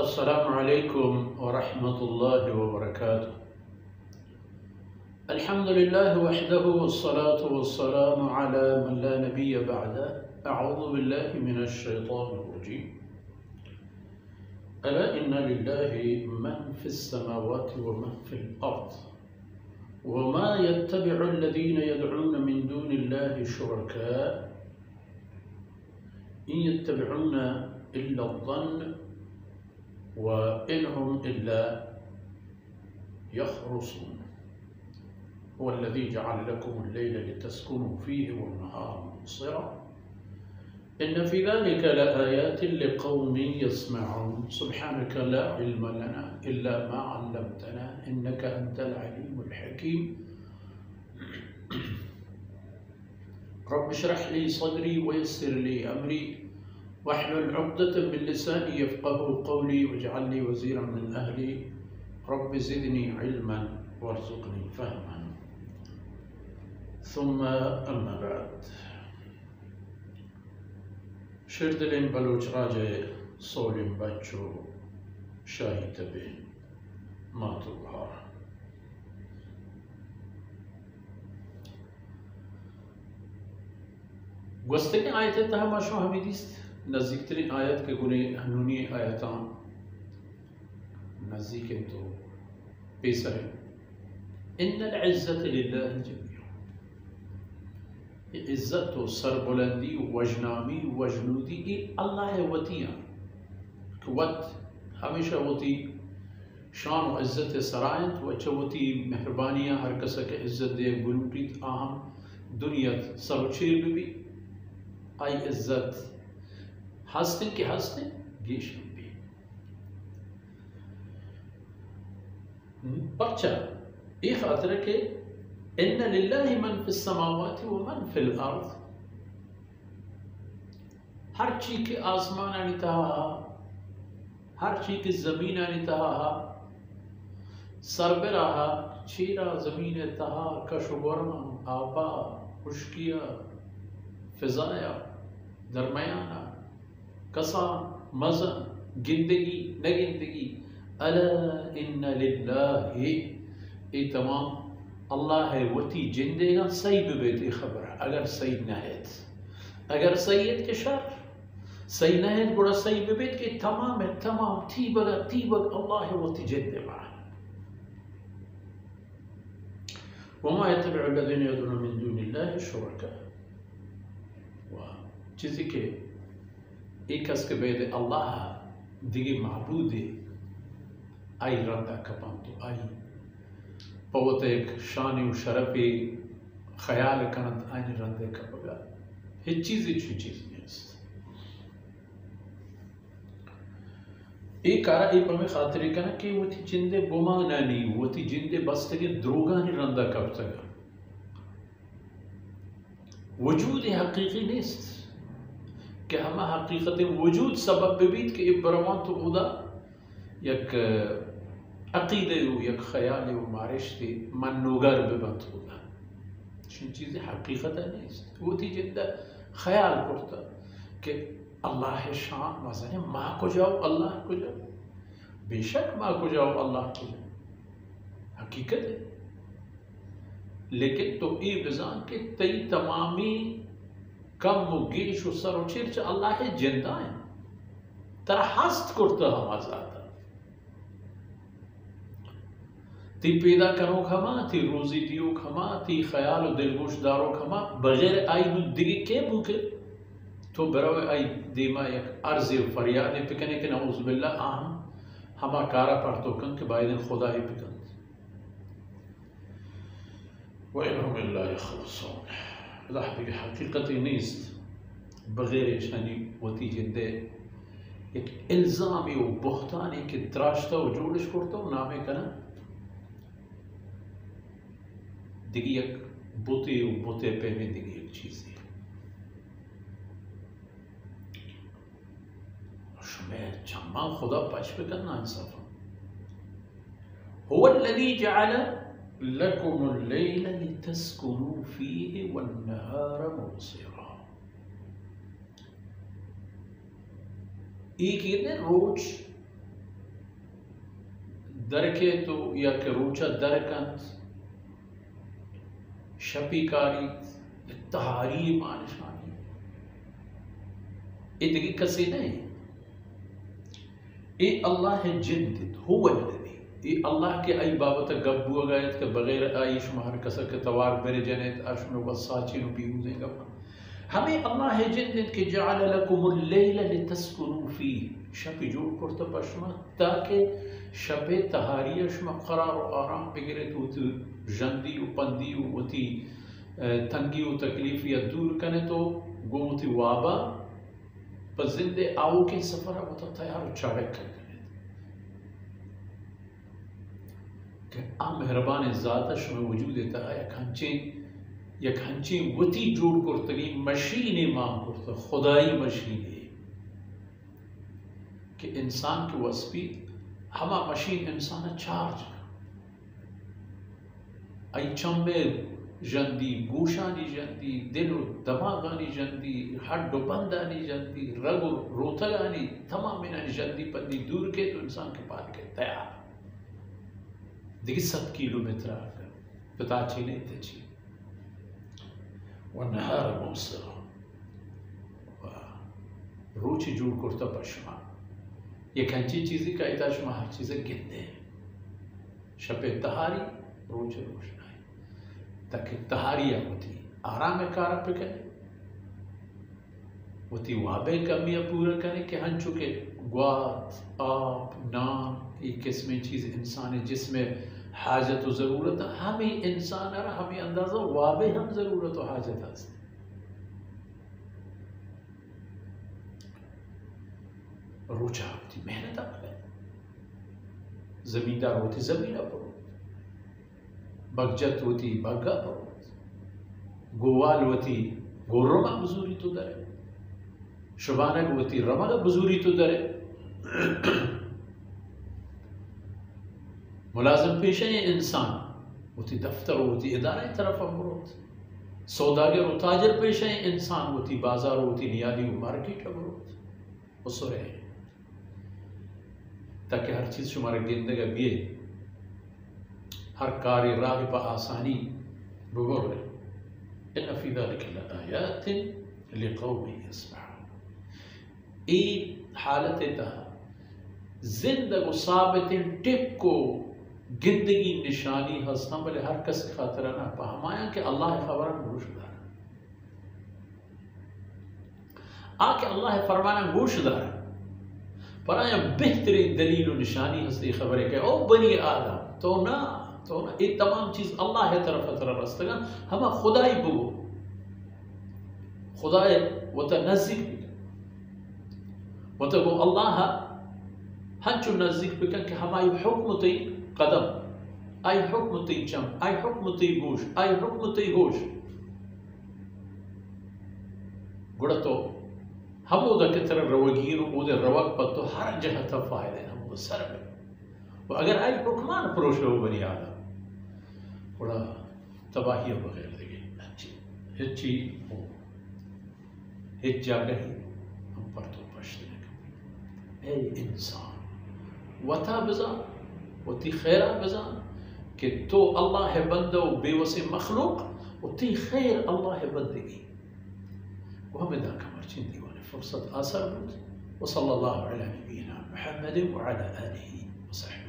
अस्सलामु अलैकुम व रहमतुल्लाहि व बरकातुहू। अल्हम्दुलिल्लाहि वहदहु वस्सलातु वस्सलामु अला मन ला नबिय्य बअदह। अऊज़ु बिल्लाहि मिनश शैतानिर रजीम। अला इन्ना लिल्लाहि मन फिस समावाति व मन फिल अर्द व मा यत्तबि'ु अल्लज़ीना यद'ूना मिन दूनिल्लाहि शुरका इन यत्तबि'ूना इल्ला अज़्ज़न्न वइन्हुम इल्ला यख़रुसून। वल्लज़ी जअल लकुमुल लैला लितस्कुनू फ़ीहि वन्नहारा मुबसिरा इन्न फ़ी ज़ालिका लआयातिन लिक़ौमिन यस्मऊन। सुब्हानका ला इल्मा लना इल्ला मा अल्लमतना इन्नका अंतल अलीमुल हकीम। रब्बि इश्रह ली सदरी वयस्सिर ली अमरी वहलुल उक़दतम मिन लिसानी यफ़क़हू क़ौली वजअल ली वज़ीरन मिन अहली रब्बि ज़िदनी इल्मन वरज़ुक़नी फ़हमन। सुम्मा अम्मा बाद। Şirdilin Baluçrace Solim Baccio Şahit bin Matulhar. Gosteki ayet daha maşru hamidist नज़दीकतरीन आयत के गुने हनूनी आयता नज़दीक तो पेशर है। इन्नल इज़्ज़त लिल्लाहि जमीअन। इज़्ज़त तो सरबुलंदी वजनामी वजनूदी ये अल्लाह वतियाँ वत हमेशा होती शान व इज़्ज़त सरायत व चवती मेहरबानियाँ हर कस के इज़्ज़त दे गुरूटीत आहम दुनिया सरोचेर भी आई इज़्ज़त हस्तिन के हस्तिन गेशन भी पर्चा एक खातिर के इन्ना लिल्लाहि मन फिस समावाति व मन फिल अर्द। हर चीज के आसमान अनितहा हर चीज के जमीन अनितहा सरबराहा चीरा जमीन तहा कशुबरमा आबा खुशकिया फिजाया दरमयाना कसा मज़ा गिंदगी न गिंदगी अला इन्ना लिल्लाहि ये तमाम अल्लाह है वती जिंदेगा सही बेबेती खबर है। अगर सही नहत अगर सैयद के शर सही नहत बड़ा सही बेबेत के तमाम है तमाम थी बग अल्लाह है वती जिंदे बा वमा यत्तबि'ु अल्लज़ीना यद'ूना मिन दूनिल्लाहि शुरका व चीज़ के एक के बेद अल्लाह दिगे महबूद आई रंदा कपां तो आई पवत एक शान व शरफ़ी ख्याल कनत आइन रंदे कपगा हिच चीज़ नहीं एक कारा एक पमे खातिर कना कि वती जिंदे बुमा नानी वती जिंदे बस तक द्रोगा नहीं रंदा कब तक वजूद हकीकी निस्त कि हम हकीकत वजूद सबब बीत के इब्रमान तो उदा यक अकीदे यक ख्याल व मारिश थी मन नोगर बेबंत उदा शिन चीज़ें हकीकत नहीं वो थी जिंदा ख्याल करता कि अल्लाह शान मज़ा माँ को जाओ अल्लाह को जाओ बेशक माँ को जाओ अल्लाह को जाओ हकीकत है। लेकिन तो ये बिजान के तई तमामी कम मुगीश सरोचिर अल्लाह जिंदा है तर हस्त करता हम आजाद ती पैदा करो खमा ती रोजी दियो खमा ती ख्याल दिलगोश दारो खमा बगैर आई दिगे के भूखे तो बराव आई दीमा एक अर्ज फरियाद पिकने के नऊज़ बिल्लाह आहम हमा कारा पर तो कन के बायदन खुदा ही पिकन व इन्हुम इल्ला यख़रुसून। हकीकत नीस्त बगैर शानी वती जिंदे एक इल्ज़ामी व बहतानी के त्राश्ता व जोड़िश करता हूँ नामे कना दिगी एक बुते व बुते पे में दिगी एक चीज़ है शुमेर चम्मा खुदा पच पे करना इंसाफ़ा हुवल्लज़ी जअल लकुमुल लैला लितस्कुनू फ़ीहि वन्नहारा मुबसिरा। एक रोज دركيتو يا كروشا دركنت شبي كاريت التهاري ما نشاني إدري كسيني إيه الله جدد هو الذي إيه الله के आई बाबत गब्बू गयत के बगैर आईश महर कसर के तवार बेरे जनेत अश्म वसाची नु बीहू देगा हमें अल्लाह है जिंदत के जअल लकुमुल लैल लितस्कुनु फी शब जोड़ करता पशमा ताकि शब तहारियश में करार और आराम बगैर तो जंदी व पंदी वती तंगी व तकलीफ या दूर कने तो गोमती वाबा पर जिंदे आओ के सफर वो तो तैयार चाड़क कर आ मेहरबान ज़ातश में वजूद देता है एक हंची वती जोड़ करतगी मशीन माम करता खुदाई मशीन है कि इंसान के वस्पी हमा मशीन इंसान चार्ज आई चंबे जंदी गोशानी जंदी दिलो दमागानी जंदी हड्डो बंदानी जंदी रगो रोतगानी तमाम जंदी पंदी दूर के तो इंसान के पाल के तैयार देखिए 7 किलोमीटर आकर पता चले तजी वनहार मुसरा रोची जोड़ करता पशमा ये कंची चीज़ी का इताश में हर चीज़ें गिनते हैं शपे तहारी रोज रोशनाई ताकि तहारियाँ होती आराम कार पे करें होती वाबे कमियाँ पूरा करें कि हन चुके ग्वात आप नाम ये किस्में चीज़ इंसान है जिसमें हाजत व ज़रूरत हमें इंसान है हमें अंदाज़ा वाबे हम ज़रूरत व हाजत हस्ते रोचा होती मेहनत आप जमींदार होती जमीन पर बगजत होती बग्गा पर गोवाल होती गोरमा बजूरी तो दरे शुबानक होती रमग बजूरी तो दरे मुलाजिम पेशे इंसान होती दफ्तर होती इदारे तरफ अमरोत सौदागर और ताजर पेशे इंसान होती बाजार होती नियादी मार्केट अमरोत उसरे ताकि हर चीज़ शुमारे गिंदगा बिये हर कार्य राह पर आसानी बुगुर इन फी ज़ालिका लआयातिन लिक़ौमिन यस्मऊन ई हालत तहा जिंदगी साबित टिक को गिंदगी निशानी हस्ता बले हर कस खातिर ना पहमाया कि अल्लाह खबर गोशदार आके अल्लाह फरमाना गोशदार पर आया बेहतरीन दलील और निशानी हस्ती खबर है कि ओ बनी आदम तो ना ये तमाम चीज़ अल्लाह है तरफ रस्तगा हम खुदाई बगो खुदाई वता नज़दीक वता गो अल्लाह हंचु नज़दीक बिकन कि हमारी हुक्म तई कदम आई हुक्म तई चम आई हुक्म तई गोश आई हुक्म तई होश गुड़ा तो हम उधर की तरह रवगीर उधर रवक पर तो हर जगह तक फायदे हम वो सर में वो अगर आई हुक्मान फरोश हो बनी आदम बड़ा तबाही वगैरह देगी हिच्ची हो हिच जा गई हम पर तो पश्ते ए इंसान वता बजा वती खैरा बजा कि तो अल्लाह है बंदो बेवसे मखलूक वती खैर अल्लाह है बंदगी वो हमें दा कमर चिन दीवाने फुर्सत आसर बुद वसल्लल्लाहु अला नबीना मुहम्मद व अला आलिहि व सहबिहि